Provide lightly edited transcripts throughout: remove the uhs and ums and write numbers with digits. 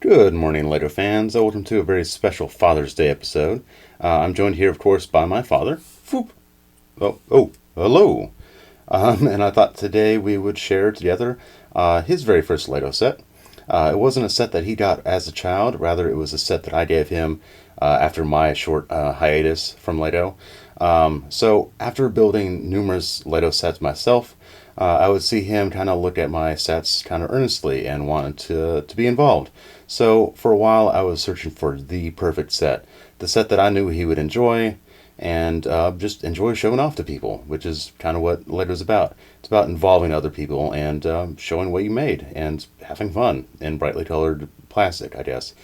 Good morning, Lego fans. Welcome to a very special Father's Day episode. I'm joined here, of course, by my father. Whoop. Oh, hello. And I thought today we would share together his very first Lego set. It wasn't a set that he got as a child, rather, it was a set that I gave him after my short hiatus from Lego. So, after building numerous Lego sets myself, I would see him kind of look at my sets kind of earnestly and wanted to be involved. So, for a while, I was searching for the perfect set, the set that I knew he would enjoy and just enjoy showing off to people, which is kind of what Lego's about. It's about involving other people and showing what you made and having fun in brightly colored plastic, I guess.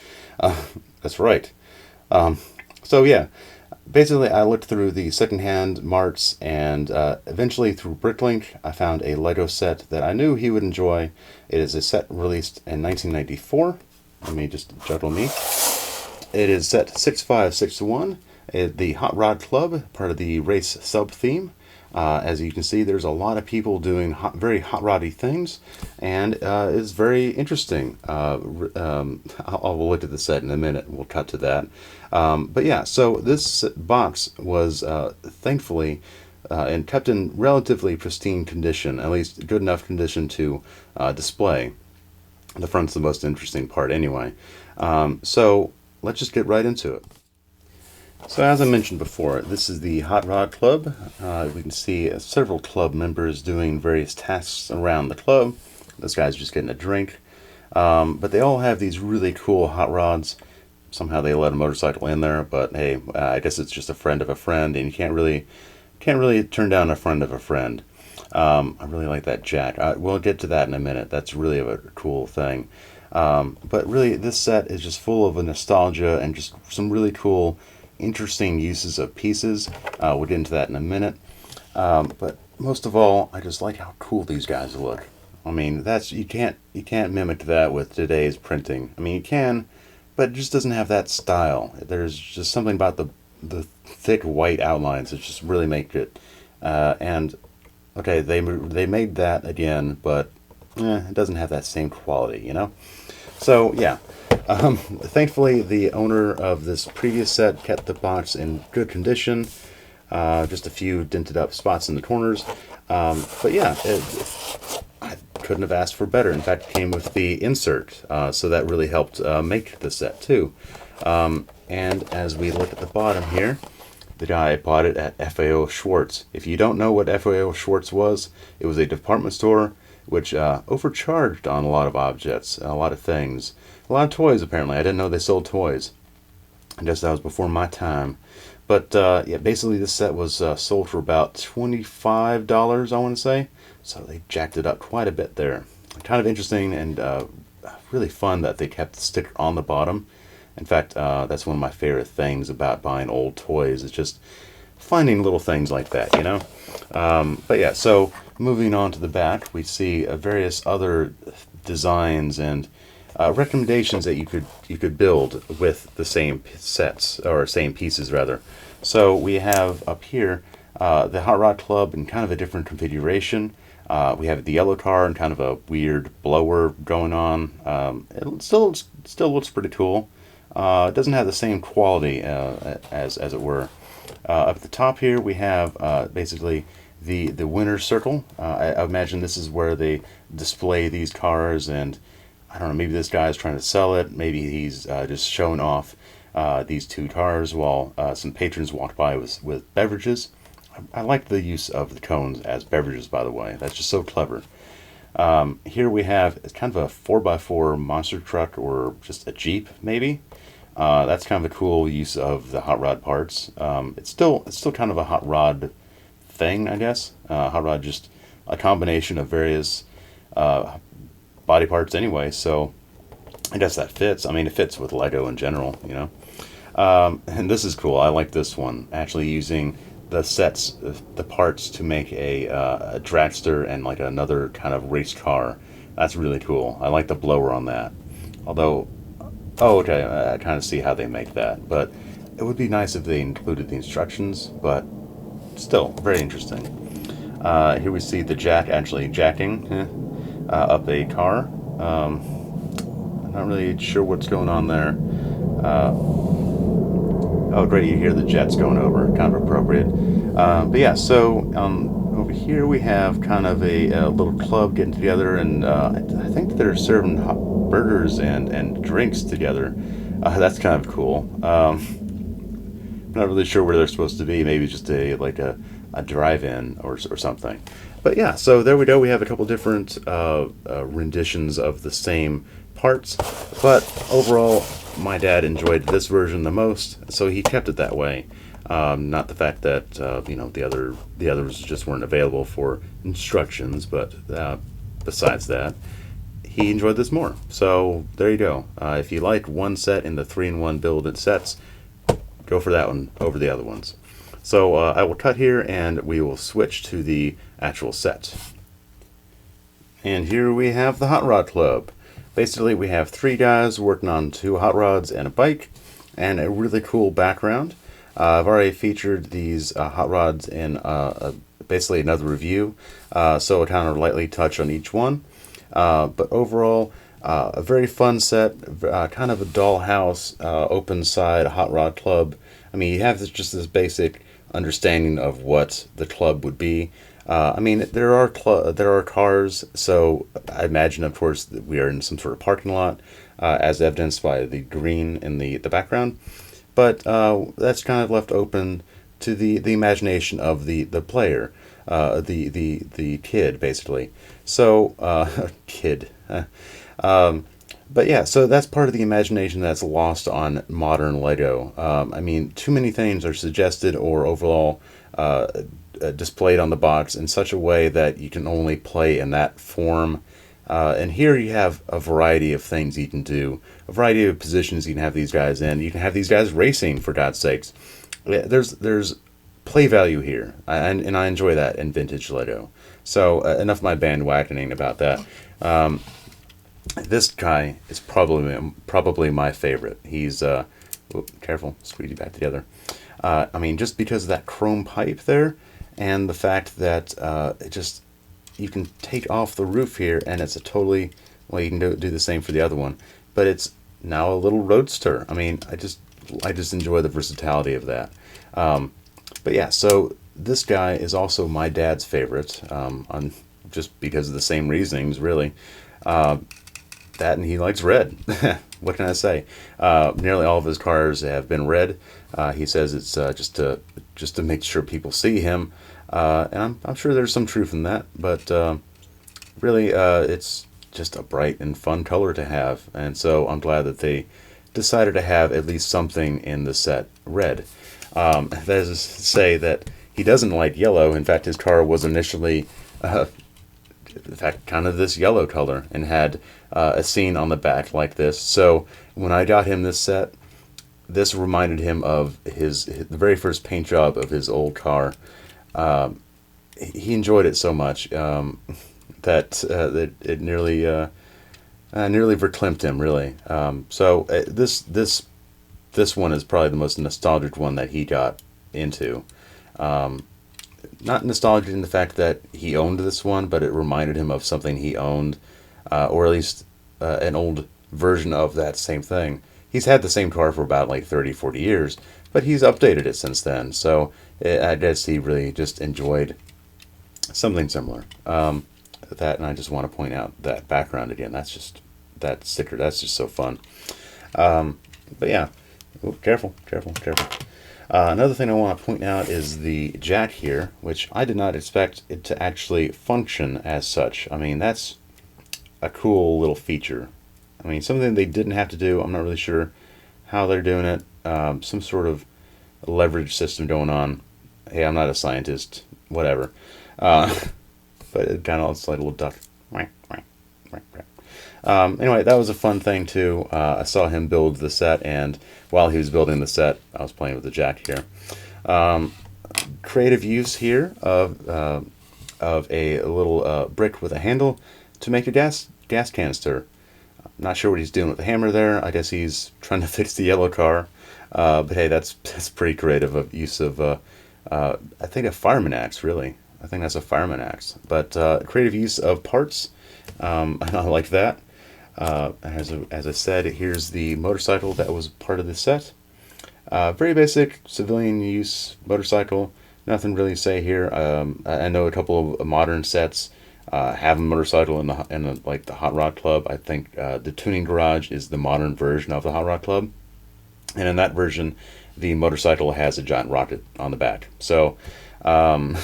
That's right. So yeah, basically I looked through the secondhand marts and eventually through Bricklink I found a Lego set that I knew he would enjoy. It is a set released in 1994. Let me just juggle me. It is set 6561. The Hot Rod Club, part of the race sub-theme. As you can see, there's a lot of people doing very hot roddy things, and it's very interesting. I'll look at the set in a minute. We'll cut to that. But yeah, so this box was thankfully and kept in relatively pristine condition, at least good enough condition to display. The front's the most interesting part anyway. So let's just get right into it. So as I mentioned before, this is the Hot Rod Club. We can see several club members doing various tasks around the club. This guy's just getting a drink. But they all have these really cool hot rods. Somehow they let a motorcycle in there, but hey, I guess it's just a friend of a friend, and you can't really turn down a friend of a friend. I really like that jack. We'll get to that in a minute. That's really a cool thing. But really, this set is just full of a nostalgia and just some really cool, interesting uses of pieces. We'll get into that in a minute. But most of all, I just like how cool these guys look. I mean, you can't mimic that with today's printing. I mean, you can, but it just doesn't have that style. There's just something about the thick white outlines that just really make it. And okay, they made that again, but it doesn't have that same quality, you know? So, yeah. Thankfully, the owner of this previous set kept the box in good condition. Just a few dented up spots in the corners. But yeah, I couldn't have asked for better. In fact, it came with the insert, so that really helped make the set too. And as we look at the bottom here, the guy bought it at FAO Schwarz. If you don't know what FAO Schwarz was, it was a department store which overcharged on a lot of objects, a lot of things. A lot of toys, apparently. I didn't know they sold toys. I guess that was before my time. But, yeah, basically this set was sold for about $25, I want to say. So they jacked it up quite a bit there. Kind of interesting and really fun that they kept the sticker on the bottom. In fact, that's one of my favorite things about buying old toys. Is just finding little things like that, you know? But yeah, so moving on to the back, we see various other designs and recommendations that you could build with the same sets, or same pieces rather. So we have up here the Hot Rod Club in kind of a different configuration. We have the yellow car and kind of a weird blower going on. It still looks pretty cool. It doesn't have the same quality as it were. Up at the top here we have basically the winner's circle. I imagine this is where they display these cars, and I don't know, maybe this guy is trying to sell it. Maybe he's just showing off these two cars while some patrons walk by with beverages. I like the use of the cones as beverages, by the way. That's just so clever. Here we have kind of a 4x4 monster truck, or just a Jeep, maybe. That's kind of a cool use of the hot rod parts. It's still kind of a hot rod thing, I guess. Hot rod, just a combination of various body parts anyway, so I guess that fits. I mean, it fits with Lego in general, you know. And this is cool. I like this one. Actually using the sets, the parts to make a dragster and like another kind of race car. That's really cool. I like the blower on that. Although, oh, okay, I kind of see how they make that. But it would be nice if they included the instructions, but still, very interesting. Here we see the jack actually jacking up a car. Not really sure what's going on there. Oh, great, you hear the jets going over. Kind of appropriate. But yeah, so over here we have kind of a little club getting together, and I think they're serving hot burgers and drinks together. That's kind of cool. Not really sure where they're supposed to be. Maybe just a drive-in or something. But yeah, so there we go. We have a couple different renditions of the same parts, but overall, my dad enjoyed this version the most, so he kept it that way. Not the fact that the others just weren't available for instructions, but besides that, he enjoyed this more. So there you go. If you like one set in the 3-in-1 build sets, go for that one over the other ones. So I will cut here and we will switch to the actual set. And here we have the Hot Rod Club. Basically, we have 3 guys working on 2 hot rods and a bike, and a really cool background. I've already featured these hot rods in basically another review, so I'll kind of lightly touch on each one. But overall, a very fun set, kind of a dollhouse, open side hot rod club. I mean, you have just this basic understanding of what the club would be. I mean, there are cars, so I imagine, of course, that we are in some sort of parking lot, as evidenced by the green in the background. But that's kind of left open to the imagination of the player, the kid, basically. So, kid. But yeah, so that's part of the imagination that's lost on modern Lego. I mean, too many things are suggested or overall displayed on the box in such a way that you can only play in that form. And here you have a variety of things you can do, a variety of positions you can have these guys in. You can have these guys racing, for God's sakes. There's play value here, and I enjoy that in vintage Lego. So enough of my bandwagoning about that. This guy is probably my favorite. He's careful, squeeze you back together. I mean, just because of that chrome pipe there, and the fact that you can take off the roof here, and it's a totally, well, you can do the same for the other one, but it's now a little roadster. I mean, I just enjoy the versatility of that. But yeah, so this guy is also my dad's favorite, on just because of the same reasonings, really. That, and he likes red. What can I say? Nearly all of his cars have been red. He says it's just to make sure people see him, and I'm sure there's some truth in that. But really, it's just a bright and fun color to have, and so I'm glad that they decided to have at least something in the set red. That is to say that he doesn't like yellow. In fact, his car was initially in fact, kind of this yellow color, and had a scene on the back like this. So when I got him this set, this reminded him of the very first paint job of his old car. He enjoyed it so much that it nearly verklempt him, really. So this one is probably the most nostalgic one that he got into. Not nostalgic in the fact that he owned this one, but it reminded him of something he owned, or at least an old version of that same thing. He's had the same car for about like 30, 40 years, but he's updated it since then. So I guess he really just enjoyed something similar. That, and I just want to point out that background again. That sticker. That's just so fun. But yeah, ooh, careful. Another thing I want to point out is the jack here, which I did not expect it to actually function as such. I mean, that's a cool little feature. I mean, something they didn't have to do. I'm not really sure how they're doing it. Some sort of leverage system going on. Hey, I'm not a scientist. Whatever. But it kind of looks like a little duck. Anyway, that was a fun thing too. I saw him build the set, and while he was building the set, I was playing with the jack here. Creative use here of a little brick with a handle to make a gas canister. Not sure what he's doing with the hammer there. I guess he's trying to fix the yellow car. But hey, that's pretty creative use of I think a fireman axe, really. I think that's a fireman axe. But creative use of parts. I like that. As I said, here's the motorcycle that was part of the set. Very basic civilian use motorcycle. Nothing really to say here. I know a couple of modern sets have a motorcycle in like the Hot Rod Club. I think the Tuning Garage is the modern version of the Hot Rod Club, and in that version, the motorcycle has a giant rocket on the back. So I'm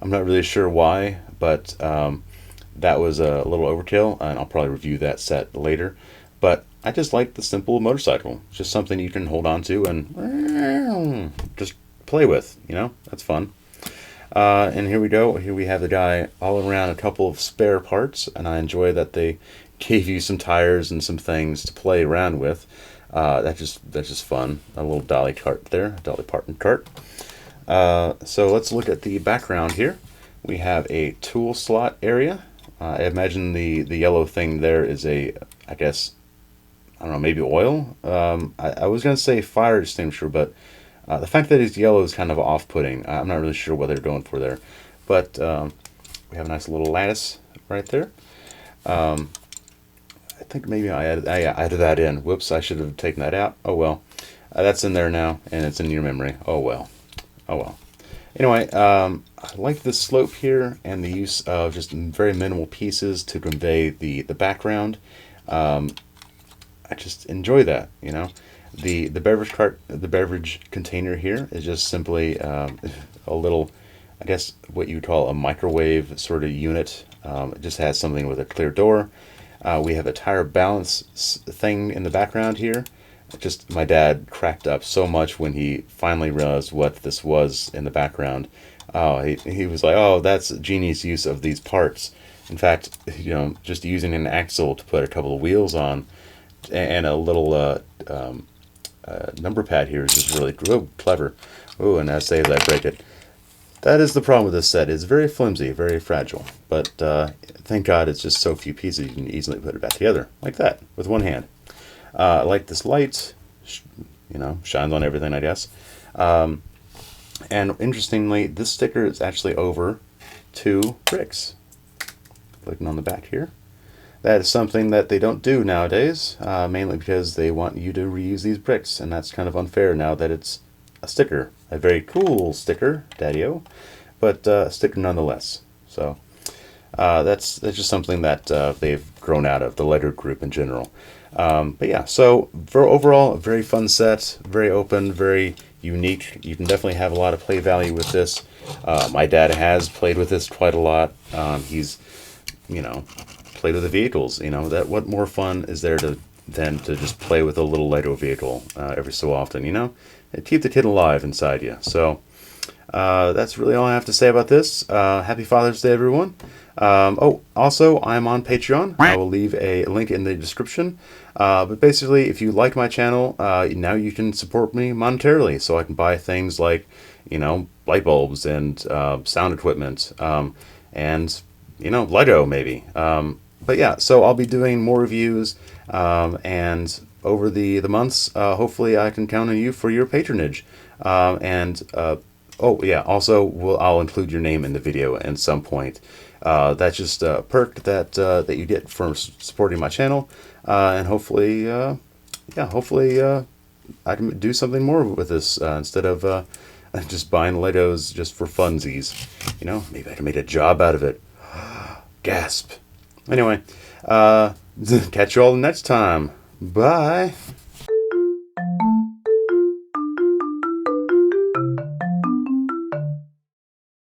not really sure why, but that was a little overkill, and I'll probably review that set later. But I just like the simple motorcycle. It's just something you can hold on to and just play with, That's fun. And here we go. Here we have the guy all around a couple of spare parts, and I enjoy that they gave you some tires and some things to play around with. That's just fun. A little Dolly cart there, Dolly Parton cart. So let's look at the background here. We have a tool slot area. I imagine the yellow thing there is I guess, I don't know, maybe oil. I was gonna say fire extinguisher, but the fact that it's yellow is kind of off-putting. I'm not really sure what they're going for there, but we have a nice little lattice right there. I think maybe I added that in. Whoops, I should have taken that out. Oh well. That's in there now, and it's in your memory. Oh well. Oh well. Anyway, I like the slope here and the use of just very minimal pieces to convey the background. I just enjoy that, The beverage container here is just simply a little, I guess what you would call a microwave sort of unit. It just has something with a clear door. We have a tire balance thing in the background here. Just my dad cracked up so much when he finally realized what this was in the background. He was like, "Oh, that's a genius use of these parts." In fact, just using an axle to put a couple of wheels on and a little number pad here is just really clever. Oh, and as I break it. That is the problem with this set. It's very flimsy, very fragile. But thank God it's just so few pieces you can easily put it back together like that with one hand. I like this light, shines on everything, I guess. And interestingly, this sticker is actually over 2 bricks. Clicking on the back here. That is something that they don't do nowadays, mainly because they want you to reuse these bricks, and that's kind of unfair now that it's a sticker. A very cool sticker, Daddy-O, but a sticker nonetheless. So that's just something that they've grown out of, the Lego group in general. But yeah, so overall, a very fun set, very open, very unique. You can definitely have a lot of play value with this. My dad has played with this quite a lot. He's, played with the vehicles. What more fun is there than to just play with a little Lego vehicle every so often, And keep the kid alive inside you. So that's really all I have to say about this. Happy Father's Day, everyone. Also, I'm on Patreon. I will leave a link in the description. But basically, if you like my channel, now you can support me monetarily, so I can buy things like, light bulbs and sound equipment, and Lego maybe. But yeah, so I'll be doing more reviews, and over the months, hopefully I can count on you for your patronage. Oh yeah, also I'll include your name in the video at some point. That's just a perk that you get from supporting my channel, and hopefully I can do something more with this instead of just buying Legos just for funsies. Maybe I can make a job out of it. Gasp. Anyway, catch you all next time. Bye.